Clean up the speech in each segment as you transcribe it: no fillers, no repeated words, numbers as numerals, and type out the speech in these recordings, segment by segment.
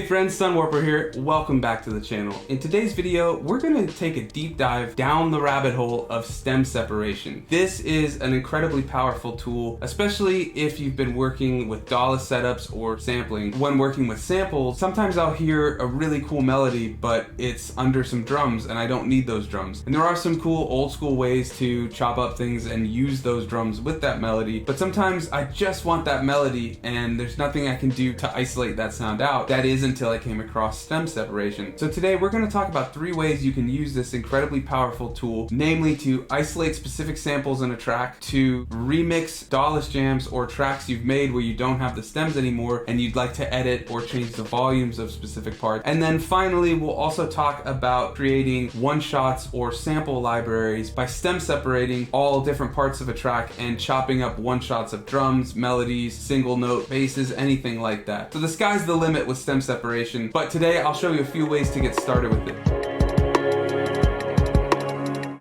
Hey friends, Sunwarper here. Welcome back to the channel. In today's video, we're going to take a deep dive down the rabbit hole of stem separation. This is an incredibly powerful tool, especially if you've been working with dawless setups or sampling. When working with samples, sometimes I'll hear a really cool melody, but it's under some drums and I don't need those drums. And there are some cool old school ways to chop up things and use those drums with that melody, but sometimes I just want that melody and there's nothing I can do to isolate that sound out. That is until I came across stem separation. So today we're going to talk about 3 ways you can use this incredibly powerful tool, namely to isolate specific samples in a track, to remix dawless jams or tracks you've made where you don't have the stems anymore and you'd like to edit or change the volumes of specific parts. And then finally, we'll also talk about creating one-shots or sample libraries by stem separating all different parts of a track and chopping up one-shots of drums, melodies, single note, basses, anything like that. So the sky's the limit with stem separation, but today I'll show you a few ways to get started with it.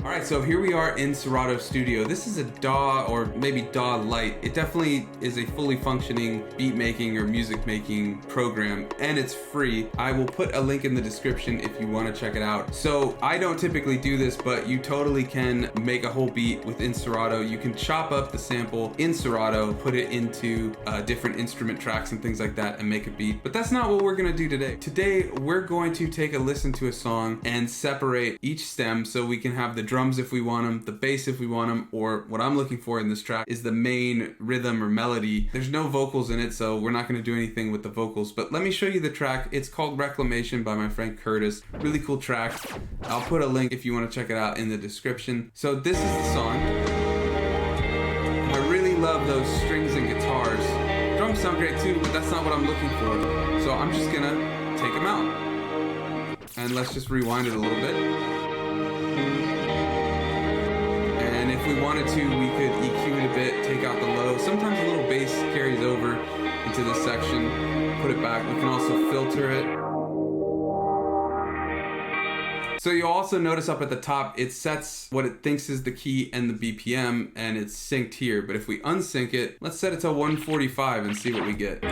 Alright, so here we are in Serato Studio. This is a DAW or maybe DAW Lite. It definitely is a fully functioning beat making or music making program, and it's free. I will put a link in the description if you want to check it out. So I don't typically do this, but you totally can make a whole beat within Serato. You can chop up the sample in Serato, put it into different instrument tracks and things like that and make a beat. But that's not what we're going to do today. Today we're going to take a listen to a song and separate each stem so we can have the drums if we want them, the bass if we want them, or what I'm looking for in this track is the main rhythm or melody. There's no vocals in it, so we're not going to do anything with the vocals, but let me show you the track. It's called Reclamation by my friend Curtis. Really cool track. I'll put a link if you want to check it out in the description. So this is the song. I really love those strings and guitars. Drums sound great too, but that's not what I'm looking for. So I'm just gonna take them out. And let's just rewind it a little bit. And if we wanted to, we could EQ it a bit, take out the low. Sometimes a little bass carries over into this section. Put it back. We can also filter it. So you'll also notice up at the top, it sets what it thinks is the key and the BPM, and it's synced here. But if we unsync it, let's set it to 145 and see what we get.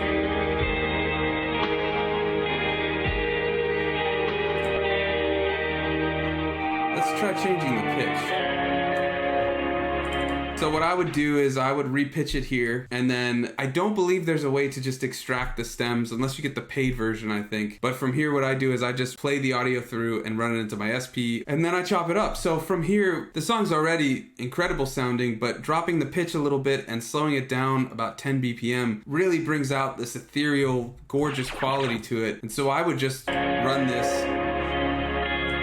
Let's try changing the pitch. So what I would do is I would repitch it here, and then I don't believe there's a way to just extract the stems unless you get the paid version, I think. But from here, what I do is I just play the audio through and run it into my SP, and then I chop it up. So from here, the song's already incredible sounding, but dropping the pitch a little bit and slowing it down about 10 BPM really brings out this ethereal, gorgeous quality to it. And so I would just run this,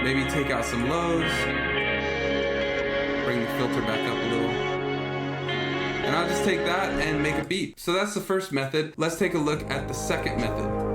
maybe take out some lows, bring the filter back up a little. And I'll just take that and make a beat. So that's the first method. Let's take a look at the second method.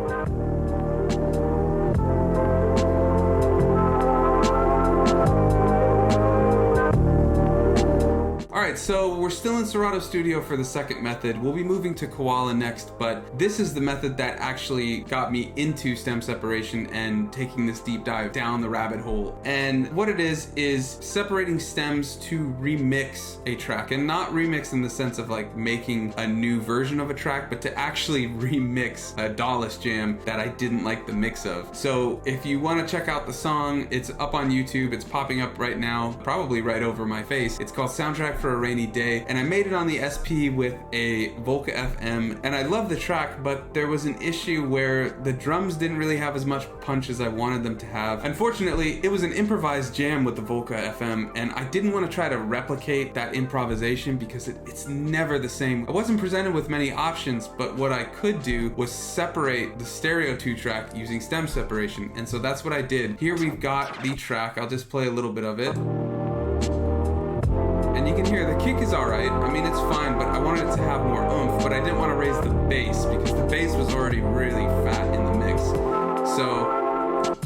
Alright, so we're still in Serato Studio for the second method. We'll be moving to Koala next, but this is the method that actually got me into stem separation and taking this deep dive down the rabbit hole. And what it is separating stems to remix a track, and not remix in the sense of like making a new version of a track, but to actually remix a dawless jam that I didn't like the mix of. So if you want to check out the song, it's up on YouTube. It's popping up right now, probably right over my face. It's called Soundtrack for a Rainy Day, and I made it on the SP with a Volca FM, and I love the track, but there was an issue where the drums didn't really have as much punch as I wanted them to have. Unfortunately, it was an improvised jam with the Volca FM, and I didn't want to try to replicate that improvisation because it's never the same. I wasn't presented with many options, but what I could do was separate the stereo 2 track using stem separation, and so that's what I did. Here we've got the track. I'll just play a little bit of it. And you can hear the kick is alright. I mean, it's fine, but I wanted it to have more oomph, but I didn't want to raise the bass because the bass was already really fat in the mix. So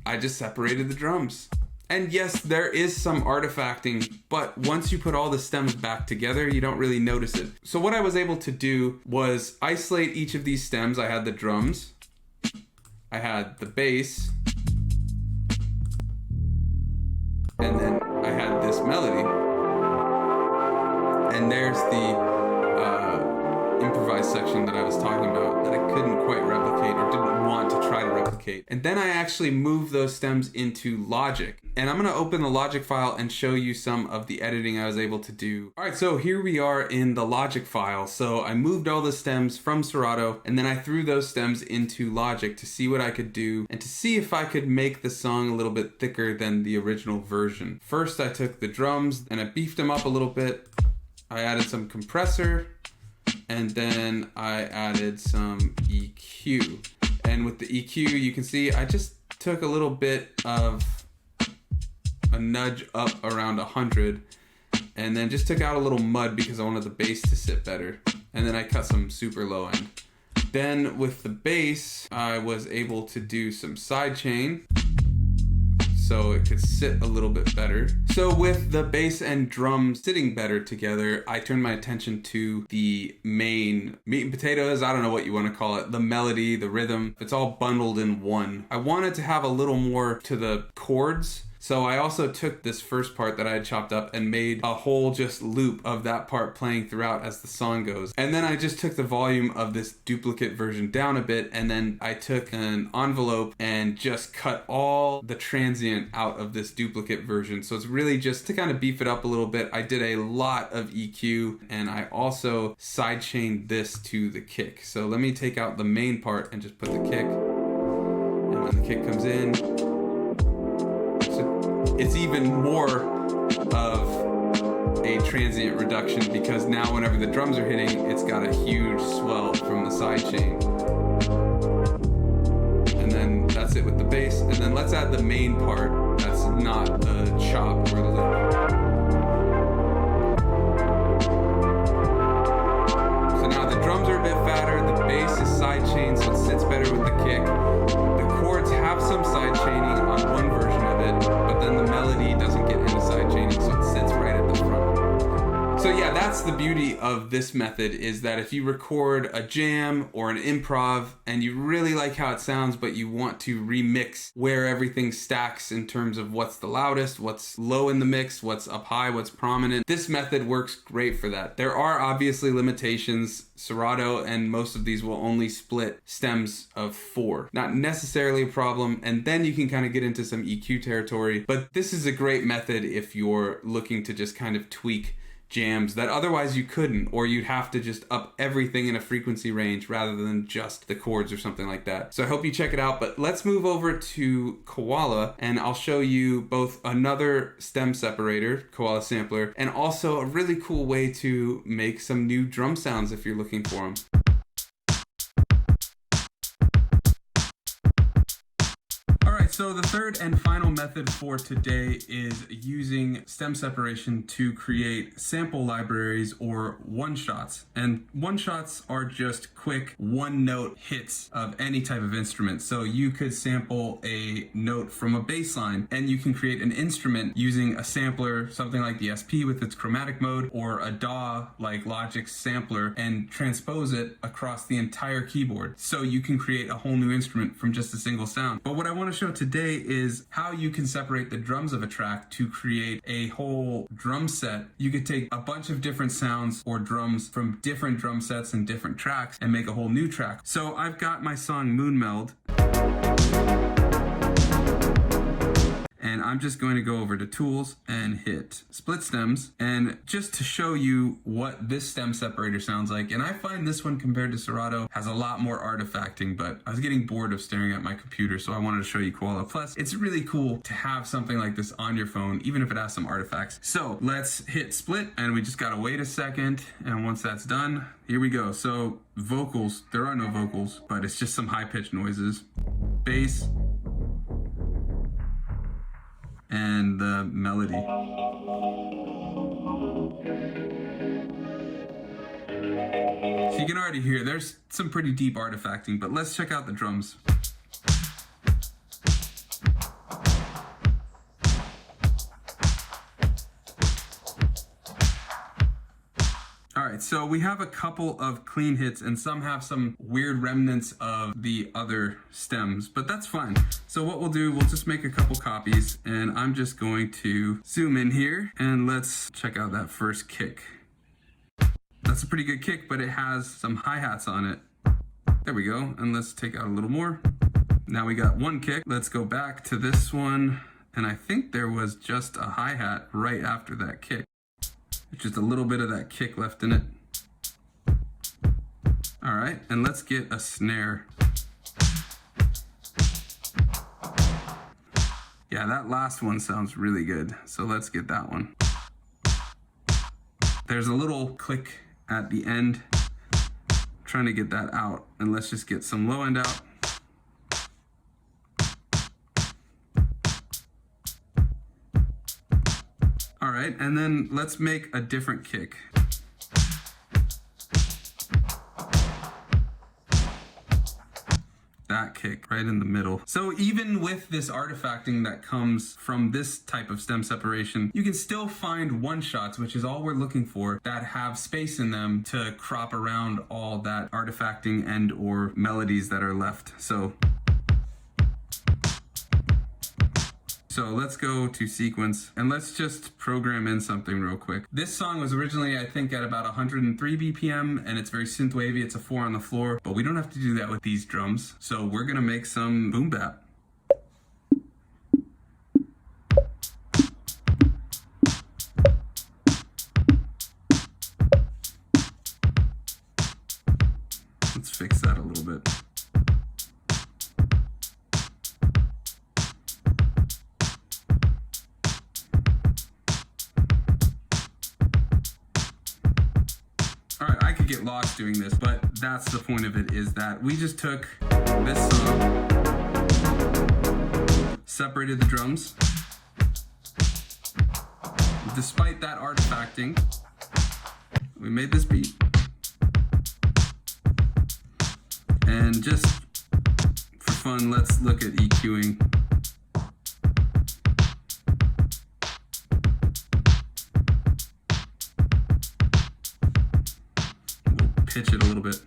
I just separated the drums. And yes, there is some artifacting, but once you put all the stems back together, you don't really notice it. So what I was able to do was isolate each of these stems. I had the drums, I had the bass, and then I had this melody, and there's the improvised section that I was talking about that I couldn't quite replicate or didn't want to try to replicate. And then I actually moved those stems into Logic. And I'm gonna open the Logic file and show you some of the editing I was able to do. All right, so here we are in the Logic file. So I moved all the stems from Serato, and then I threw those stems into Logic to see what I could do and to see if I could make the song a little bit thicker than the original version. First, I took the drums and I beefed them up a little bit. I added some compressor, and then I added some EQ. And with the EQ, you can see I just took a little bit of a nudge up around 100, and then just took out a little mud because I wanted the bass to sit better. And then I cut some super low end. Then with the bass, I was able to do some sidechain so it could sit a little bit better. So with the bass and drums sitting better together, I turned my attention to the main meat and potatoes, I don't know what you want to call it, the melody, the rhythm. It's all bundled in one. I wanted to have a little more to the chords. So I also took this first part that I had chopped up and made a whole just loop of that part playing throughout as the song goes. And then I just took the volume of this duplicate version down a bit, and then I took an envelope and just cut all the transient out of this duplicate version. So it's really just to kind of beef it up a little bit. I did a lot of EQ, and I also sidechained this to the kick. So let me take out the main part and just put the kick. And when the kick comes in, it's even more of a transient reduction because now whenever the drums are hitting, it's got a huge swell from the side chain. And then that's it with the bass. And then let's add the main part that's not the chop or the loop. So now the drums are a bit fatter, the bass is side chain, so it sits better with the kick. The chords have some side chaining on one version of it, but then the melody doesn't get into side chaining, so it sits right at the front. So yeah, that's the beauty of this method, is that if you record a jam or an improv and you really like how it sounds, but you want to remix where everything stacks in terms of what's the loudest, what's low in the mix, what's up high, what's prominent, this method works great for that. There are obviously limitations. Serato and most of these will only split stems of 4. Not necessarily a problem, and then you can kind of get into some EQ territory, but this is a great method if you're looking to just kind of tweak jams that otherwise you couldn't, or you'd have to just up everything in a frequency range rather than just the chords or something like that. So I hope you check it out, but let's move over to Koala and I'll show you both another stem separator, Koala Sampler, and also a really cool way to make some new drum sounds if you're looking for them. So the third and final method for today is using stem separation to create sample libraries or one-shots. And one-shots are just quick one-note hits of any type of instrument. So you could sample a note from a bass line and you can create an instrument using a sampler, something like the SP with its chromatic mode, or a DAW like Logic's sampler, and transpose it across the entire keyboard. So you can create a whole new instrument from just a single sound. But what I want to show today is how you can separate the drums of a track to create a whole drum set. You could take a bunch of different sounds or drums from different drum sets and different tracks and make a whole new track. So I've got my song Moon Meld, and I'm just going to go over to Tools and hit Split Stems, and just to show you what this stem separator sounds like. And I find this one compared to Serato has a lot more artifacting, but I was getting bored of staring at my computer, so I wanted to show you Koala. Plus, it's really cool to have something like this on your phone, even if it has some artifacts. So let's hit Split, and we just gotta wait a second, and once that's done, here we go. So vocals, there are no vocals, but it's just some high-pitched noises. Bass, and the melody. So you can already hear there's some pretty deep artifacting, but let's check out the drums. Alright, so we have a couple of clean hits and some have some weird remnants of the other stems, but that's fine. So what we'll do, we'll just make a couple copies, and I'm just going to zoom in here and let's check out that first kick. The That's a pretty good kick, but it has some hi-hats on it. There we go, and let's take out a little more. Now we got one kick. Let's go back to this one, and I think there was just a hi-hat right after that kick. Just a little bit of that kick left in it. All right, and let's get a snare. Yeah, that last one sounds really good, so let's get that one. There's a little click at the end. Trying to get that out, and let's just get some low end out. All right, and then let's make a different kick. That kick right in the middle. So even with this artifacting that comes from this type of stem separation, you can still find one shots, which is all we're looking for, that have space in them to crop around all that artifacting and or melodies that are left. So let's go to sequence and let's just program in something real quick. This song was originally, I think, at about 103 BPM, and it's very synth wavy. It's a 4 on the floor, but we don't have to do that with these drums. So we're gonna make some boom bap. Let's fix that a little bit. Get lost doing this, but that's the point of it, is that we just took this song, separated the drums. Despite that artifacting, we made this beat. And just for fun, let's look at EQing. Pitch it a little bit.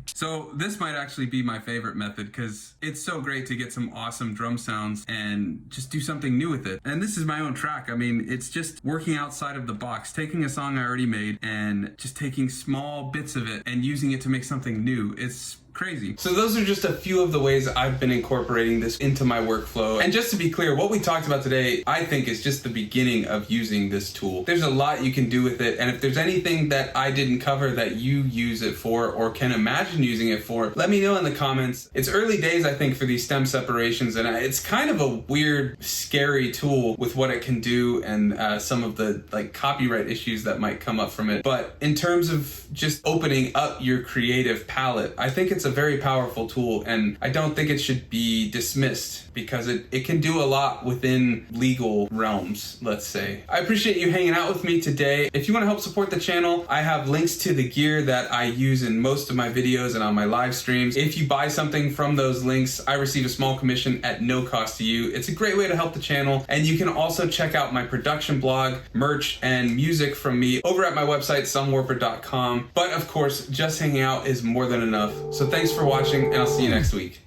So this might actually be my favorite method because it's so great to get some awesome drum sounds and just do something new with it. And this is my own track. I mean, it's just working outside of the box, taking a song I already made and just taking small bits of it and using it to make something new. It's crazy. So those are just a few of the ways I've been incorporating this into my workflow. And just to be clear, what we talked about today, I think is just the beginning of using this tool. There's a lot you can do with it. And if there's anything that I didn't cover that you use it for or can imagine using it for, let me know in the comments. It's early days, I think, for these stem separations. And it's kind of a weird, scary tool with what it can do and some of the copyright issues that might come up from it. But in terms of just opening up your creative palette, I think it's a very powerful tool, and I don't think it should be dismissed because it can do a lot within legal realms, let's say. I appreciate you hanging out with me today. If you want to help support the channel, I have links to the gear that I use in most of my videos and on my live streams. If you buy something from those links, I receive a small commission at no cost to you. It's a great way to help the channel, and you can also check out my production blog, merch, and music from me over at my website, sunwarper.com. But of course, just hanging out is more than enough. So thanks for watching, and I'll see you next week.